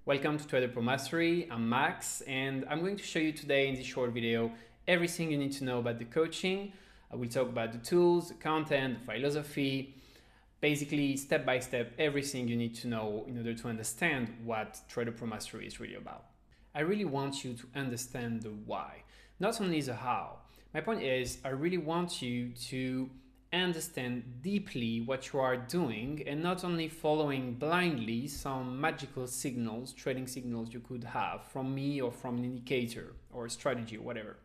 Welcome to Trader Pro Mastery. I'm Max, and I'm going to show you today in this short video everything you need to know about the coaching. I will talk about the tools, the content, the philosophy, basically step by step everything you need to know in order to understand what Trader Pro Mastery is really about. I really want you to understand the why, not only the how. My point is, I really want you to understand deeply what you are doing and not only following blindly some magical signals, trading signals you could have from me or from an indicator or a strategy or whatever.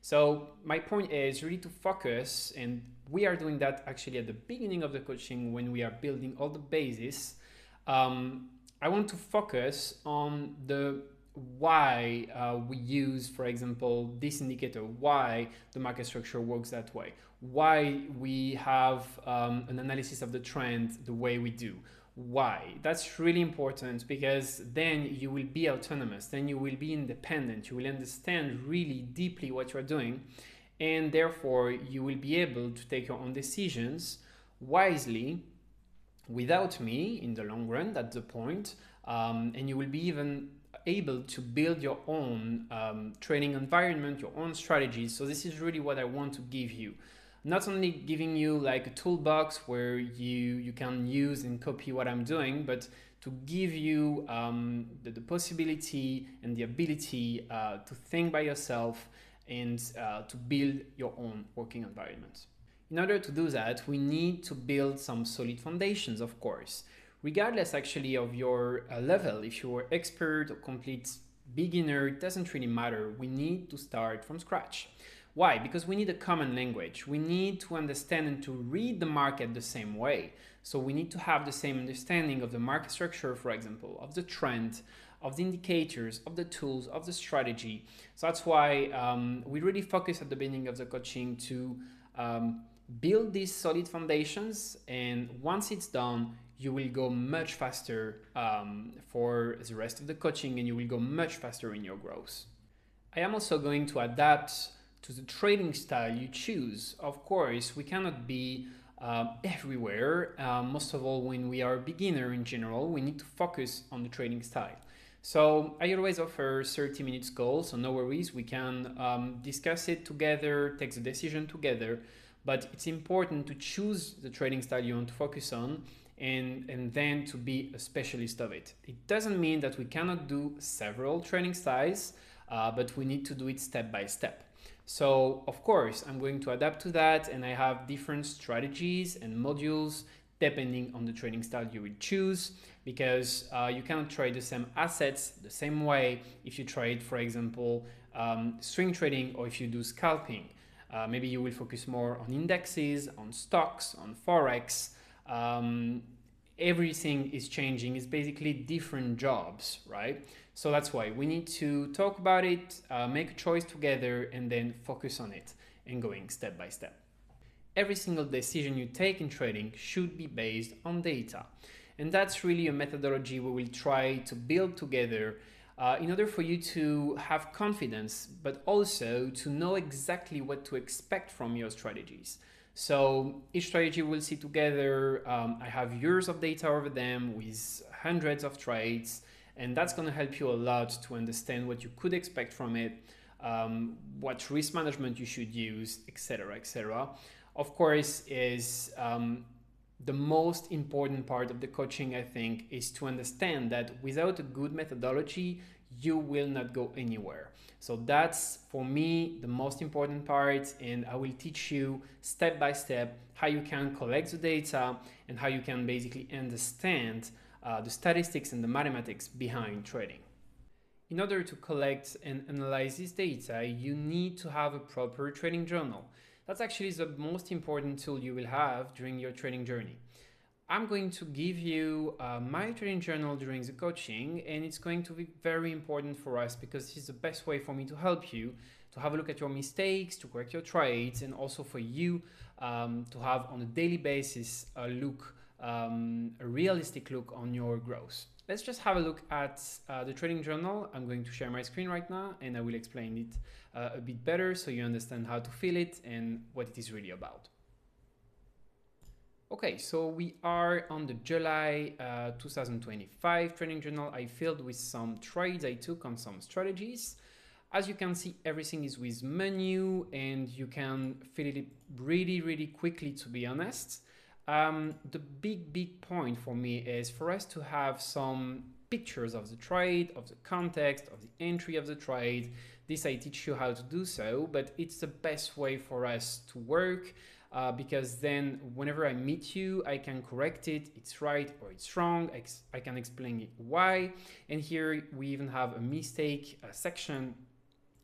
So my point is really to focus, and we are doing that actually at the beginning of the coaching when we are building all the bases. I want to focus on the why we use, for example, this indicator, why the market structure works that way, why we have an analysis of the trend the way we do. Why? That's really important, because then you will be autonomous, then you will be independent, you will understand really deeply what you're doing, and therefore you will be able to take your own decisions wisely without me in the long run. That's the point. And you will be even able to build your own trading environment, your own strategies. So this is really what I want to give you. Not only giving you like a toolbox where you can use and copy what I'm doing, but to give you the possibility and the ability to think by yourself and to build your own working environment. In order to do that, we need to build some solid foundations, of course. Regardless actually of your level, if you're expert or complete beginner, it doesn't really matter. We need to start from scratch. Why? Because we need a common language. We need to understand and to read the market the same way. So we need to have the same understanding of the market structure, for example, of the trend, of the indicators, of the tools, of the strategy. So that's why we really focus at the beginning of the coaching to build these solid foundations. And once it's done, you will go much faster for the rest of the coaching, and you will go much faster in your growth. I am also going to adapt to the trading style you choose. Of course, we cannot be everywhere. Most of all, when we are a beginner in general, we need to focus on the trading style. So I always offer 30 minutes calls, so no worries. We can discuss it together, take the decision together, but it's important to choose the trading style you want to focus on and then to be a specialist of it. It doesn't mean that we cannot do several trading styles, but we need to do it step by step. So of course, I'm going to adapt to that, and I have different strategies and modules depending on the trading style you will choose, because you cannot trade the same assets the same way if you trade, for example, swing trading, or if you do scalping. Maybe you will focus more on indexes, on stocks, on Forex. Everything is changing. It's basically different jobs, right? So that's why we need to talk about it, make a choice together, and then focus on it and going step by step. Every single decision you take in trading should be based on data. And that's really a methodology we will try to build together in order for you to have confidence, but also to know exactly what to expect from your strategies. So each strategy we'll see together. I have years of data over them with hundreds of trades, and that's going to help you a lot to understand what you could expect from it, what risk management you should use, etc., etc. Of course, is the most important part of the coaching, I think, is to understand that without a good methodology, you will not go anywhere. So that's, for me, the most important part, and I will teach you step by step how you can collect the data and how you can basically understand the statistics and the mathematics behind trading. In order to collect and analyze this data, you need to have a proper trading journal. That's actually the most important tool you will have during your trading journey. I'm going to give you my trading journal during the coaching, and it's going to be very important for us because this is the best way for me to help you to have a look at your mistakes, to correct your trades, and also for you to have on a daily basis a realistic look on your growth. Let's just have a look at the trading journal. I'm going to share my screen right now, and I will explain it a bit better so you understand how to fill it and what it is really about. Okay, so we are on the July 2025 trading journal. I filled with some trades I took on some strategies. As you can see, everything is with menu and you can fill it really quickly, to be honest. The big point for me is for us to have some pictures of the trade, of the context, of the entry of the trade. This I teach you how to do so, but it's the best way for us to work. Because then whenever I meet you, I can correct it, it's right or it's wrong, I can explain it why. And here we even have a mistake section.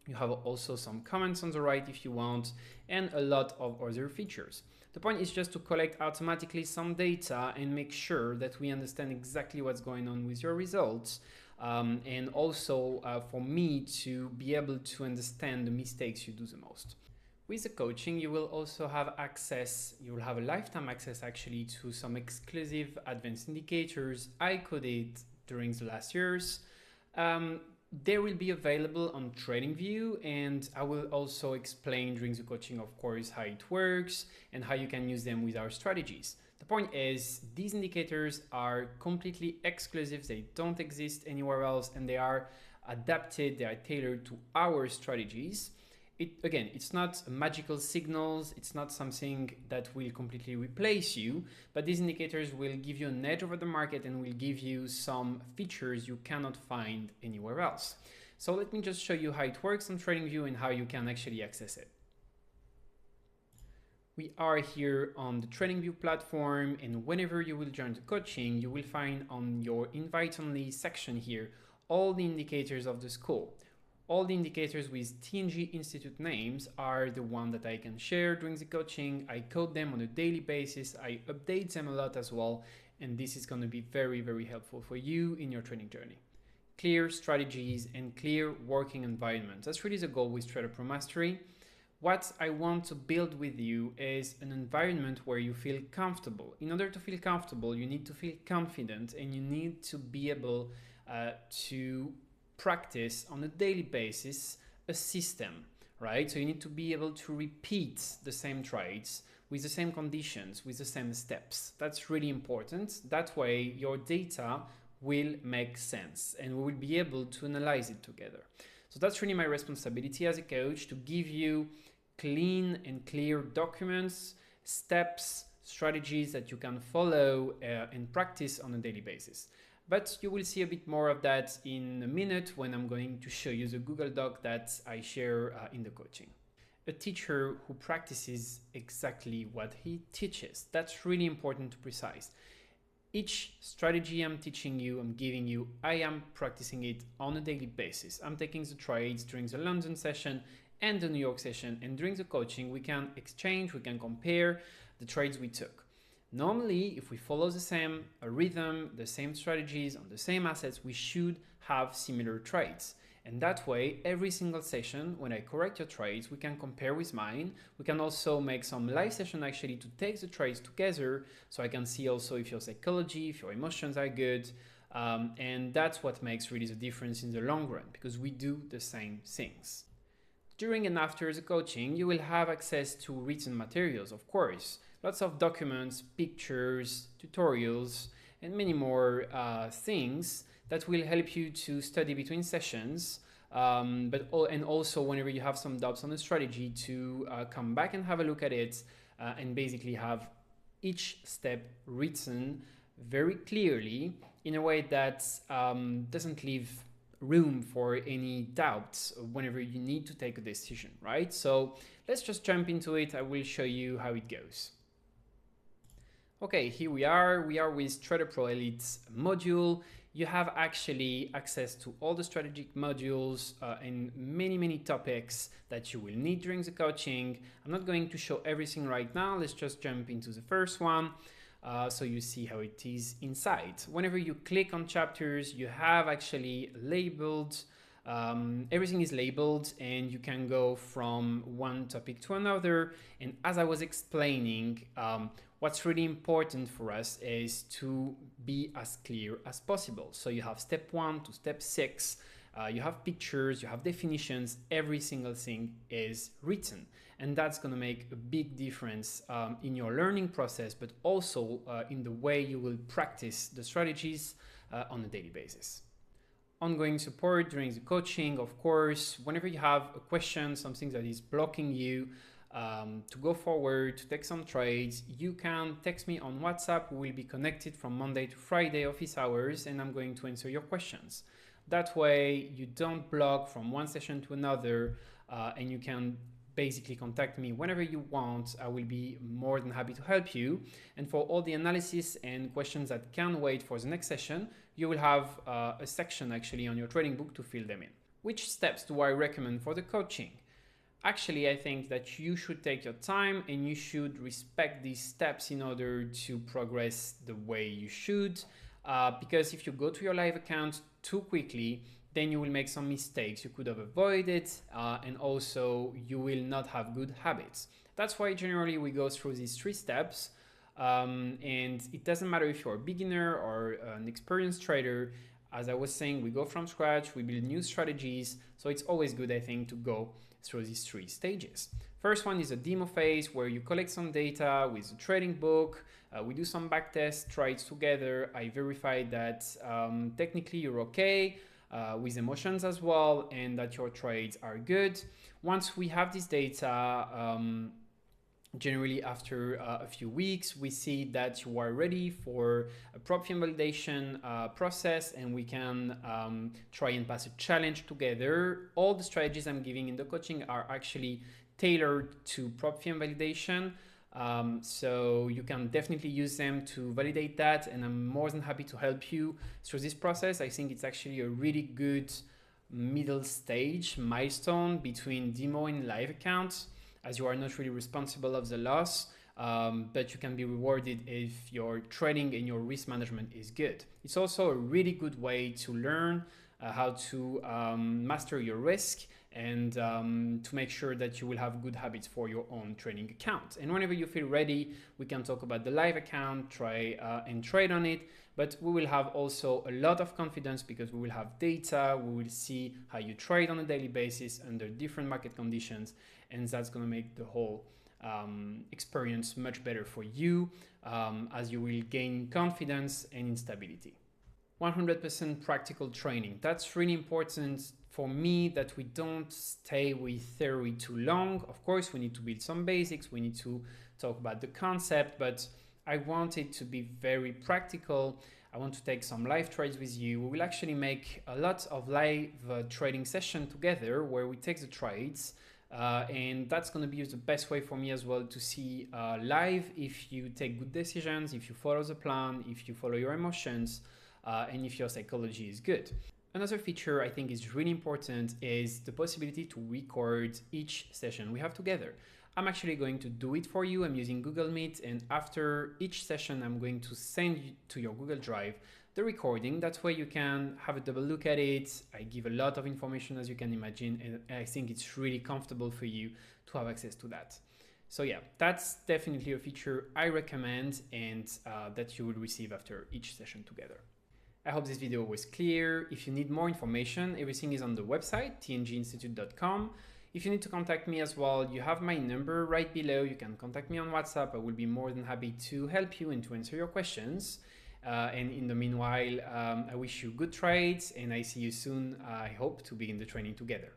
You have also some comments on the right if you want, and a lot of other features. The point is just to collect automatically some data and make sure that we understand exactly what's going on with your results. And also for me to be able to understand the mistakes you do the most. With the coaching, you will also have access, you will have a lifetime access actually to some exclusive advanced indicators I coded during the last years. They will be available on TradingView, and I will also explain during the coaching, of course, how it works and how you can use them with our strategies. The point is, these indicators are completely exclusive, they don't exist anywhere else, and they are adapted, they are tailored to our strategies. Again, it's not magical signals, it's not something that will completely replace you, but these indicators will give you an edge over the market and will give you some features you cannot find anywhere else. So let me just show you how it works on TradingView and how you can actually access it. We are here on the TradingView platform, and whenever you will join the coaching, you will find on your invite only section here all the indicators of the school. All the indicators with TNG Institute names are the one that I can share during the coaching. I code them on a daily basis. I update them a lot as well. And this is going to be very helpful for you in your trading journey. Clear strategies and clear working environment. That's really the goal with Trader Pro Mastery. What I want to build with you is an environment where you feel comfortable. In order to feel comfortable, you need to feel confident and you need to be able to practice on a daily basis a system, right? So you need to be able to repeat the same trades with the same conditions, with the same steps. That's really important. That way your data will make sense and we will be able to analyze it together. So that's really my responsibility as a coach, to give you clean and clear documents, steps, strategies that you can follow and practice on a daily basis. But you will see a bit more of that in a minute when I'm going to show you the Google Doc that I share in the coaching. A teacher who practices exactly what he teaches. That's really important to precise. Each strategy I'm teaching you, I'm giving you, I am practicing it on a daily basis. I'm taking the trades during the London session and the New York session, and during the coaching we can exchange, we can compare the trades we took. Normally, if we follow the same rhythm, the same strategies on the same assets, we should have similar trades. And that way, every single session, when I correct your trades, we can compare with mine. We can also make some live session actually to take the trades together, so I can see also if your psychology, if your emotions are good. And that's what makes really the difference in the long run, because we do the same things. During and after the coaching, you will have access to written materials, of course. Lots of documents, pictures, tutorials, and many more things that will help you to study between sessions. And also whenever you have some doubts on the strategy, to come back and have a look at it and basically have each step written very clearly in a way that doesn't leave room for any doubts whenever you need to take a decision, right? So let's just jump into it. I will show you how it goes. Okay, here we are with Trader Pro Elite module. You have actually access to all the strategic modules and many topics that you will need during the coaching. I'm not going to show everything right now. Let's just jump into the first one. So you see how it is inside. Whenever you click on chapters, you have actually labeled, everything is labeled, and you can go from one topic to another. And as I was explaining, what's really important for us is to be as clear as possible. So you have step 1 to step 6. You have pictures, you have definitions, every single thing is written. And that's going to make a big difference in your learning process, but also in the way you will practice the strategies on a daily basis. Ongoing support during the coaching, of course. Whenever you have a question, something that is blocking you to go forward, to take some trades, you can text me on WhatsApp. We will be connected from Monday to Friday office hours, and I'm going to answer your questions. That way you don't block from one session to another, and you can basically contact me whenever you want. I will be more than happy to help you. And for all the analysis and questions that can wait for the next session, you will have a section actually on your trading book to fill them in. Which steps do I recommend for the coaching? Actually, I think that you should take your time and you should respect these steps in order to progress the way you should. Because if you go to your live account too quickly, then you will make some mistakes you could have avoided, and also you will not have good habits. That's why generally we go through these 3 steps, and it doesn't matter if you're a beginner or an experienced trader. As I was saying, we go from scratch, we build new strategies, so it's always good, I think, to go through these 3 stages. First one is a demo phase where you collect some data with a trading book. We do some backtest trades together. I verify that technically you're okay, with emotions as well, and that your trades are good. Once we have this data, generally after a few weeks, we see that you are ready for a prop firm validation process, and we can try and pass a challenge together. All the strategies I'm giving in the coaching are actually tailored to prop firm validation. So you can definitely use them to validate that, and I'm more than happy to help you through this process. I think it's actually a really good middle stage milestone between demo and live accounts, as you are not really responsible of the loss, but you can be rewarded if your trading and your risk management is good. It's also a really good way to learn how to master your risk and to make sure that you will have good habits for your own trading account. And whenever you feel ready, we can talk about the live account, try and trade on it, but we will have also a lot of confidence because we will have data, we will see how you trade on a daily basis under different market conditions, and that's going to make the whole experience much better for you, as you will gain confidence and instability. 100% practical training. That's really important for me, that we don't stay with theory too long. Of course, we need to build some basics, we need to talk about the concept, but I want it to be very practical. I want to take some live trades with you. We will actually make a lot of live trading session together where we take the trades, and that's going to be the best way for me as well to see live if you take good decisions, if you follow the plan, if you follow your emotions, and if your psychology is good. Another feature I think is really important is the possibility to record each session we have together. I'm actually going to do it for you. I'm using Google Meet, and after each session, I'm going to send you to your Google Drive the recording. That way you can have a double look at it. I give a lot of information, as you can imagine, and I think it's really comfortable for you to have access to that. So yeah, that's definitely a feature I recommend, and that you will receive after each session together. I hope this video was clear. If you need more information, everything is on the website, tnginstitute.com. If you need to contact me as well, you have my number right below. You can contact me on WhatsApp. I will be more than happy to help you and to answer your questions. And in the meanwhile, I wish you good trades, and I see you soon. I hope to begin the training together.